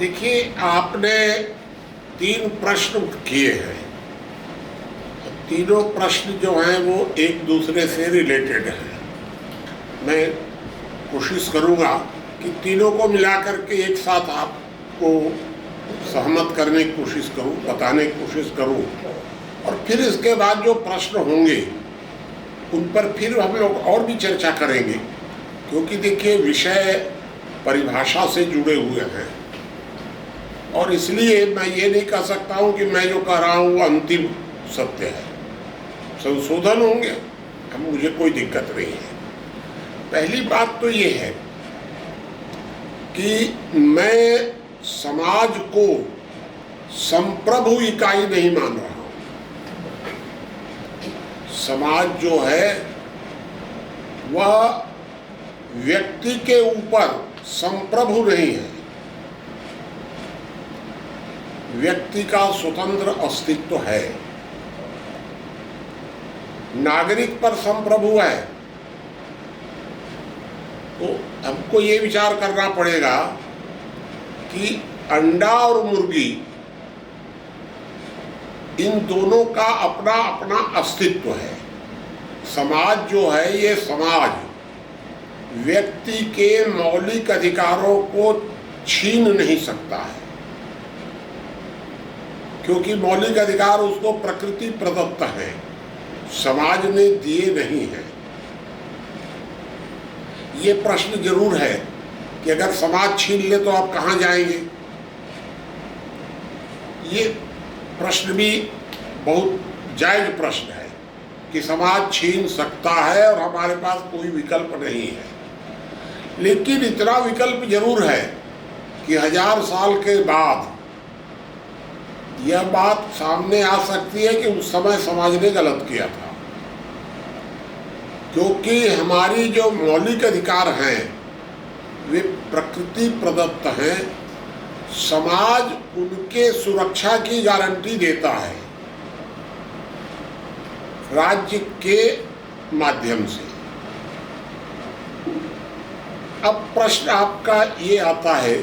देखिए, आपने 3 प्रश्न किए हैं। तीनों प्रश्न जो हैं वो एक दूसरे से रिलेटेड हैं। मैं कोशिश करूंगा कि तीनों को मिलाकर के एक साथ आपको सहमत करने की कोशिश करूं, बताने की कोशिश करूं, और फिर इसके बाद जो प्रश्न होंगे उन पर फिर हम लोग और भी चर्चा करेंगे, क्योंकि देखिए विषय परिभाषा से जुड़े हुए हैं और इसलिए मैं ये नहीं कह सकता हूँ कि मैं जो कह रहा हूँ वो अंतिम सत्य है। संशोधन होंगे, अब मुझे कोई दिक्कत नहीं है। पहली बात तो ये है कि मैं समाज को संप्रभु इकाई नहीं मान रहा हूँ। समाज जो है वह व्यक्ति के ऊपर संप्रभु नहीं है। व्यक्ति का स्वतंत्र अस्तित्व है, नागरिक पर संप्रभु है। तो हमको ये विचार करना पड़ेगा कि अंडा और मुर्गी, इन दोनों का अपना अपना अस्तित्व है। समाज जो है, ये समाज व्यक्ति के मौलिक अधिकारों को छीन नहीं सकता है, क्योंकि मौलिक अधिकार उसको प्रकृति प्रदत्त है, समाज ने दिए नहीं हैं। ये प्रश्न जरूर है कि अगर समाज छीन ले तो आप कहाँ जाएंगे। ये प्रश्न भी बहुत जायज प्रश्न है कि समाज छीन सकता है और हमारे पास कोई विकल्प नहीं है। लेकिन इतना विकल्प जरूर है कि 1000 साल के बाद यह बात सामने आ सकती है कि उस समय समाज ने गलत किया था, क्योंकि हमारी जो मौलिक अधिकार हैं वे प्रकृति प्रदत्त हैं। समाज उनके सुरक्षा की गारंटी देता है राज्य के माध्यम से। अब प्रश्न आपका ये आता है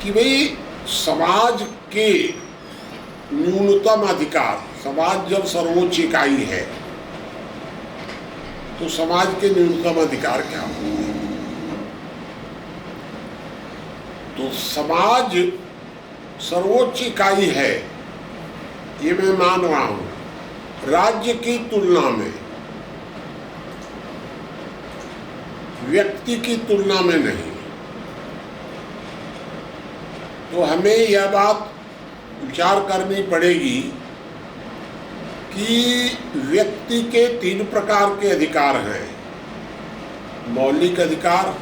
कि भाई समाज के न्यूनतम अधिकार, समाज जब सर्वोच्च इकाई है तो समाज के न्यूनतम अधिकार क्या होंगे। तो समाज सर्वोच्च इकाई है, ये मैं मान रहा हूं, राज्य की तुलना में, व्यक्ति की तुलना में नहीं। तो हमें यह बात विचार करनी पड़ेगी कि व्यक्ति के 3 प्रकार के अधिकार हैं: मौलिक अधिकार,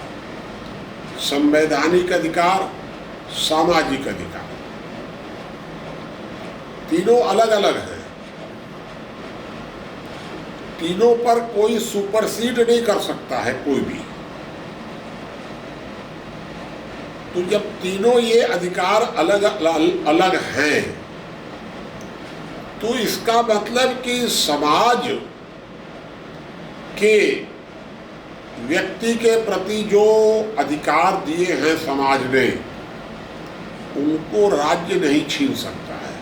संवैधानिक अधिकार, सामाजिक अधिकार। तीनों अलग अलग हैं, तीनों पर कोई सुपरसीड नहीं कर सकता है कोई भी। तो जब तीनों ये अधिकार अलग अलग हैं तो इसका मतलब कि समाज के व्यक्ति के प्रति जो अधिकार दिए हैं समाज ने, उनको राज्य नहीं छीन सकता है।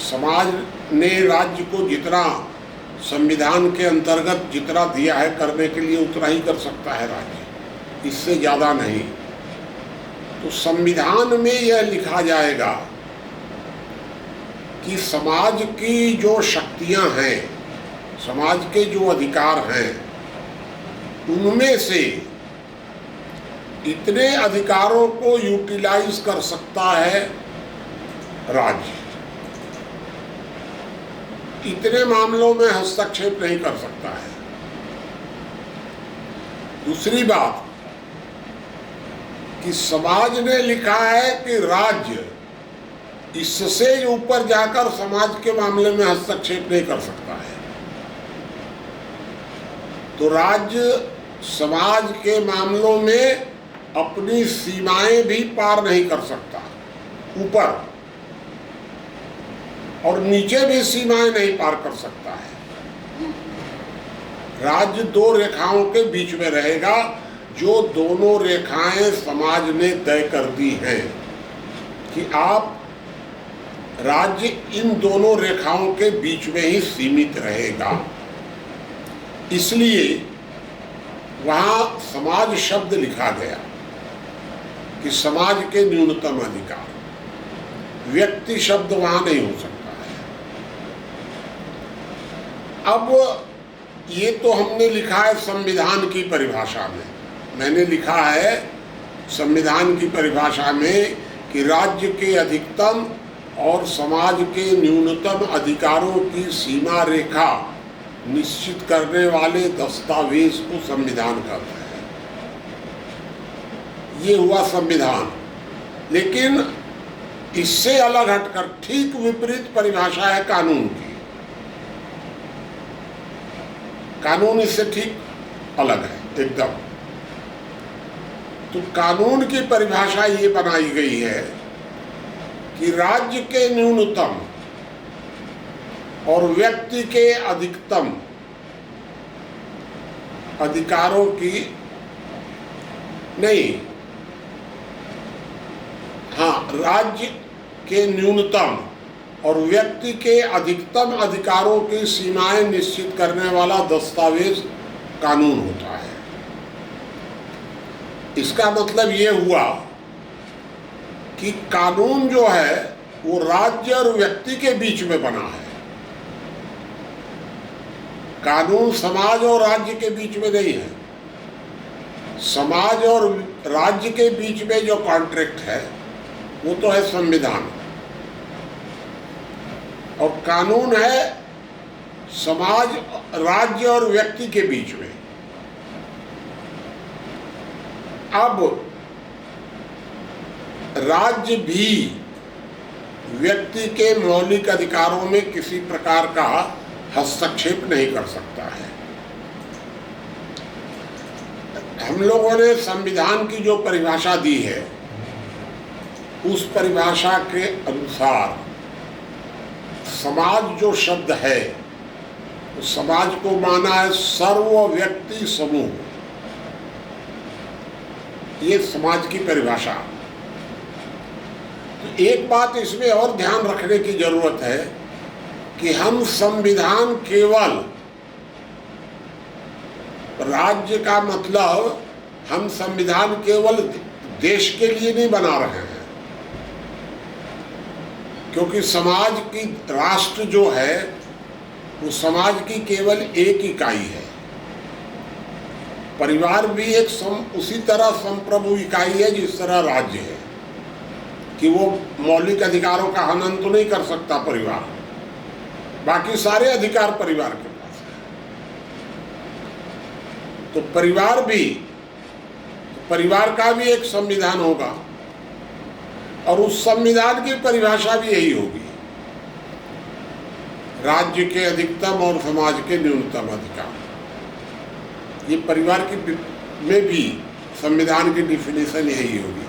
समाज ने राज्य को जितना संविधान के अंतर्गत जितना दिया है करने के लिए उतना ही कर सकता है राज्य, इससे ज़्यादा नहीं। तो संविधान में यह लिखा जाएगा कि समाज की जो शक्तियां हैं, समाज के जो अधिकार हैं, उनमें से इतने अधिकारों को यूटिलाइज कर सकता है राज्य, इतने मामलों में हस्तक्षेप नहीं कर सकता है। दूसरी बात कि समाज ने लिखा है कि राज्य इससे ऊपर जाकर समाज के मामले में हस्तक्षेप नहीं कर सकता है। तो राज्य समाज के मामलों में अपनी सीमाएं भी पार नहीं कर सकता, ऊपर और नीचे भी सीमाएं नहीं पार कर सकता है। राज्य 2 रेखाओं के बीच में रहेगा, जो दोनों रेखाएं समाज ने तय कर दी हैं कि आप राज्य इन दोनों रेखाओं के बीच में ही सीमित रहेगा, इसलिए वहाँ समाज शब्द लिखा गया कि समाज के न्यूनतम अधिकार। व्यक्ति शब्द वहाँ नहीं हो सकता है। अब ये तो हमने लिखा है संविधान की परिभाषा में। मैंने लिखा है संविधान की परिभाषा में कि राज्य के अधिकतम और समाज के न्यूनतम अधिकारों की सीमा रेखा निश्चित करने वाले दस्तावेज को संविधान कहते हैं। ये हुआ संविधान। लेकिन इससे अलग हटकर ठीक विपरीत परिभाषा है कानून की। कानून इससे ठीक अलग है एकदम। तो कानून की परिभाषा ये बनाई गई है कि राज्य के न्यूनतम और व्यक्ति के अधिकतम अधिकारों की नहीं, हाँ, राज्य के न्यूनतम और व्यक्ति के अधिकतम अधिकारों की सीमाएं निश्चित करने वाला दस्तावेज कानून होता है। इसका मतलब ये हुआ कि कानून जो है वो राज्य और व्यक्ति के बीच में बना है। कानून समाज और राज्य के बीच में नहीं है। समाज और राज्य के बीच में जो कॉन्ट्रैक्ट है वो तो है संविधान, और कानून है समाज, राज्य और व्यक्ति के बीच में। अब राज्य भी व्यक्ति के मौलिक अधिकारों में किसी प्रकार का हस्तक्षेप नहीं कर सकता है। हम लोगों ने संविधान की जो परिभाषा दी है उस परिभाषा के अनुसार समाज जो शब्द है उस समाज को माना है सर्व व्यक्ति समूह। ये समाज की परिभाषा। तो एक बात इसमें और ध्यान रखने की जरूरत है कि हम संविधान केवल, राज्य का मतलब हम संविधान केवल देश के लिए नहीं बना रहे हैं, क्योंकि समाज की, राष्ट्र जो है वो समाज की केवल एक इकाई है। परिवार भी एक उसी तरह संप्रभु इकाई है जिस तरह राज्य है, कि वो मौलिक अधिकारों का हनन तो नहीं कर सकता परिवार, बाकी सारे अधिकार परिवार के पास है। तो परिवार भी, परिवार का भी एक संविधान होगा और उस संविधान की परिभाषा भी यही होगी, राज्य के अधिकतम और समाज के न्यूनतम अधिकार। ये परिवार की में भी संविधान की डिफिनीशन यही होगी,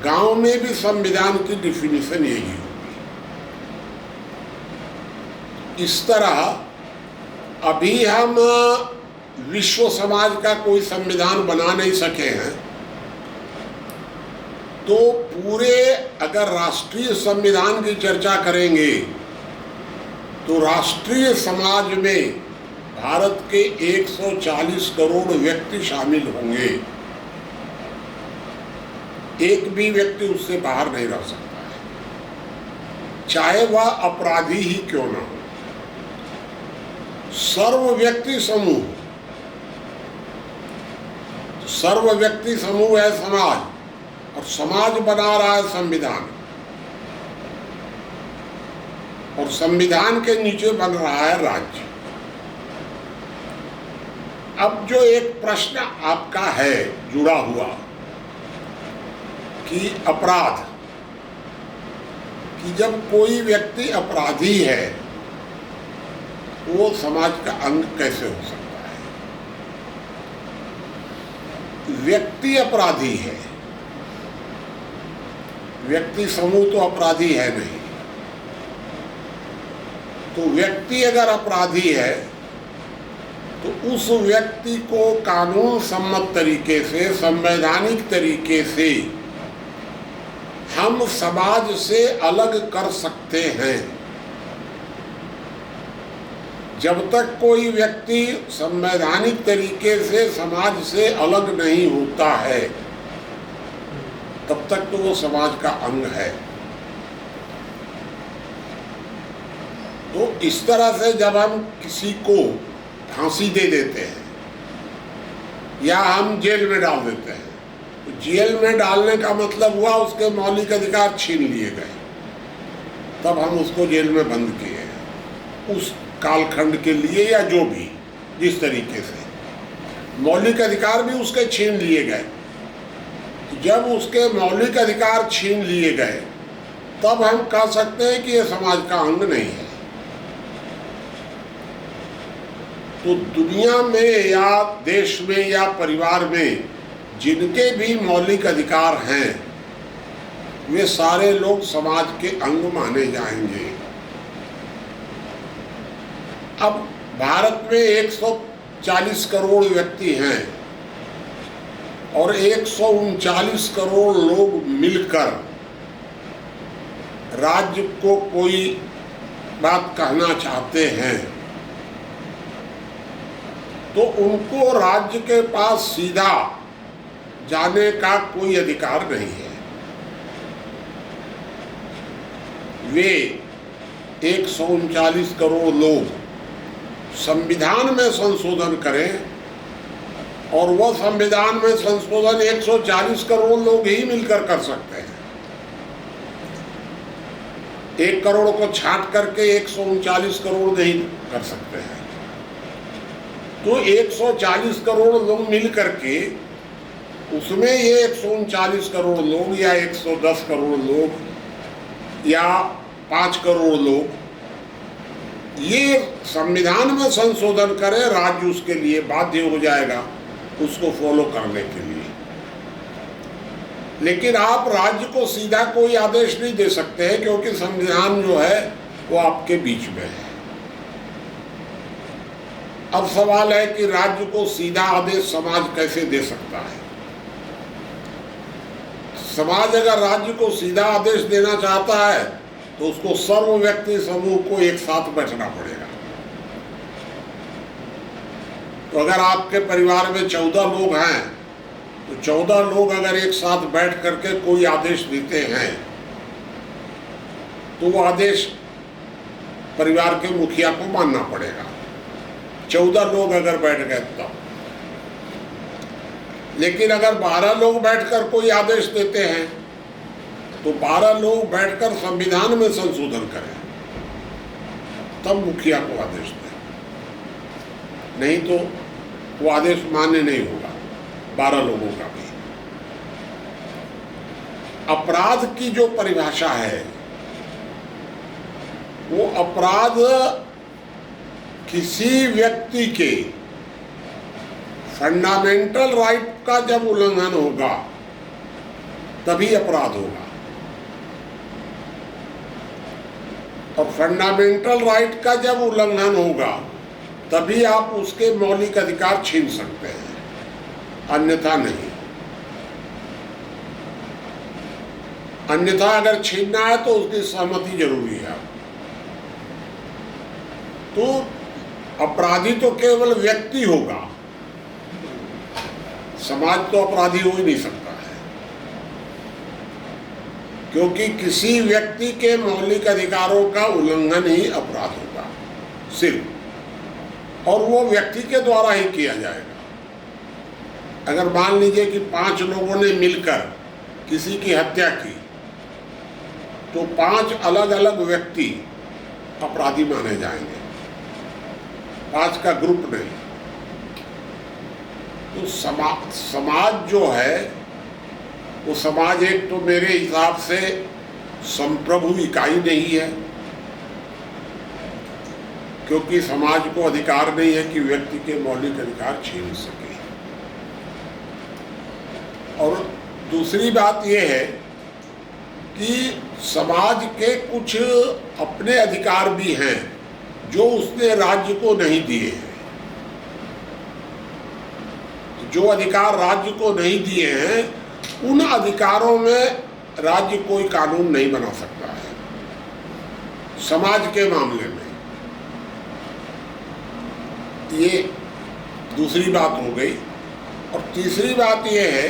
गांव में भी संविधान की डिफिनीशन यही होगी। इस तरह अभी हम विश्व समाज का कोई संविधान बना नहीं सके हैं, तो पूरे अगर राष्ट्रीय संविधान की चर्चा करेंगे तो राष्ट्रीय समाज में भारत के 140 करोड़ व्यक्ति शामिल होंगे। एक भी व्यक्ति उससे बाहर नहीं रह सकता है, चाहे वह अपराधी ही क्यों ना हो। सर्व व्यक्ति समूह, सर्व व्यक्ति समूह है समाज, और समाज बना रहा है संविधान, और संविधान के नीचे बन रहा है राज्य। अब जो एक प्रश्न आपका है जुड़ा हुआ कि अपराध, कि जब कोई व्यक्ति अपराधी है वो समाज का अंग कैसे हो सकता है? व्यक्ति अपराधी है, व्यक्ति समूह तो अपराधी है नहीं। तो व्यक्ति अगर अपराधी है तो उस व्यक्ति को कानून सम्मत तरीके से, संवैधानिक तरीके से हम समाज से अलग कर सकते हैं। जब तक कोई व्यक्ति संवैधानिक तरीके से समाज से अलग नहीं होता है, तब तक तो वो समाज का अंग है। तो इस तरह से जब हम किसी को फांसी दे देते हैं या हम जेल में डाल देते हैं, तो जेल में डालने का मतलब हुआ उसके मौलिक अधिकार छीन लिए गए, तब हम उसको जेल में बंद किए उस कालखंड के लिए, या जो भी जिस तरीके से मौलिक अधिकार भी उसके छीन लिए गए। जब उसके मौलिक अधिकार छीन लिए गए, तब हम कह सकते हैं कि यह समाज का अंग नहीं है। तो दुनिया में या देश में या परिवार में जिनके भी मौलिक अधिकार हैं, वे सारे लोग समाज के अंग माने जाएंगे। अब भारत में 140 करोड़ व्यक्ति हैं और 139 करोड़ लोग मिलकर राज्य को कोई बात कहना चाहते हैं, तो उनको राज्य के पास सीधा जाने का कोई अधिकार नहीं है। वे 139 करोड़ लोग संविधान में संशोधन करें, और वह संविधान में संशोधन 140 करोड़ लोग ही मिलकर कर सकते हैं। 1 करोड़ को छांट करके 139 करोड़ नहीं कर सकते हैं। तो 140 करोड़ लोग मिल करके, उसमें ये 139 करोड़ लोग या 110 करोड़ लोग या 5 करोड़ लोग ये संविधान में संशोधन करें, राज्य उसके लिए बाध्य हो जाएगा उसको फॉलो करने के लिए। लेकिन आप राज्य को सीधा कोई आदेश नहीं दे सकते हैं, क्योंकि संविधान जो है वो आपके बीच में है। अब सवाल है कि राज्य को सीधा आदेश समाज कैसे दे सकता है। समाज अगर राज्य को सीधा आदेश देना चाहता है, तो उसको सर्व व्यक्ति समूह को एक साथ बैठना पड़ेगा। तो अगर आपके परिवार में 14 लोग हैं, तो 14 लोग अगर एक साथ बैठ करके कोई आदेश देते हैं, तो वो आदेश परिवार के मुखिया को मानना पड़ेगा। 14 लोग अगर बैठ गए तब। लेकिन अगर 12 लोग बैठकर कोई आदेश देते हैं, तो 12 लोग बैठकर संविधान में संशोधन करें, तब मुखिया को आदेश दें, नहीं तो वो आदेश मान्य नहीं होगा 12 लोगों का भी। अपराध की जो परिभाषा है, वो अपराध किसी व्यक्ति के फंडामेंटल राइट का जब उल्लंघन होगा, तभी अपराध होगा। और फंडामेंटल राइट का जब उल्लंघन होगा, तभी आप उसके मौलिक अधिकार छीन सकते हैं, अन्यथा नहीं। अन्यथा अगर छीनना है तो उसकी सहमति जरूरी है। तो अपराधी तो केवल व्यक्ति होगा, समाज तो अपराधी हो ही नहीं सकता है, क्योंकि किसी व्यक्ति के मौलिक अधिकारों का उल्लंघन ही अपराध होगा सिर्फ, और वो व्यक्ति के द्वारा ही किया जाएगा। अगर मान लीजिए कि 5 लोगों ने मिलकर किसी की हत्या की, तो 5 अलग अलग व्यक्ति अपराधी माने जाएंगे, 5 का ग्रुप नहीं। तो समाज जो है, वो समाज एक तो मेरे हिसाब से संप्रभु इकाई नहीं है, क्योंकि समाज को अधिकार नहीं है कि व्यक्ति के मौलिक अधिकार छीन सके। और दूसरी बात यह है कि समाज के कुछ अपने अधिकार भी हैं जो उसने राज्य को नहीं दिए हैं। जो अधिकार राज्य को नहीं दिए हैं, उन अधिकारों में राज्य कोई कानून नहीं बना सकता है समाज के मामले में। ये दूसरी बात हो गई। और तीसरी बात यह है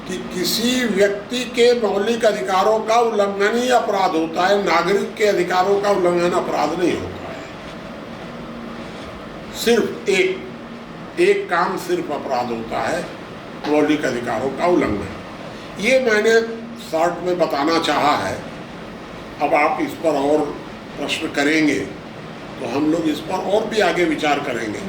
कि किसी व्यक्ति के मौलिक अधिकारों का उल्लंघन ही अपराध होता है, नागरिक के अधिकारों का उल्लंघन अपराध नहीं होता है। सिर्फ एक काम सिर्फ अपराध होता है, मौलिक अधिकारों का उल्लंघन। ये मैंने शॉर्ट में बताना चाहा है। अब आप इस पर और प्रश्न करेंगे तो हम लोग इस पर और भी आगे विचार करेंगे।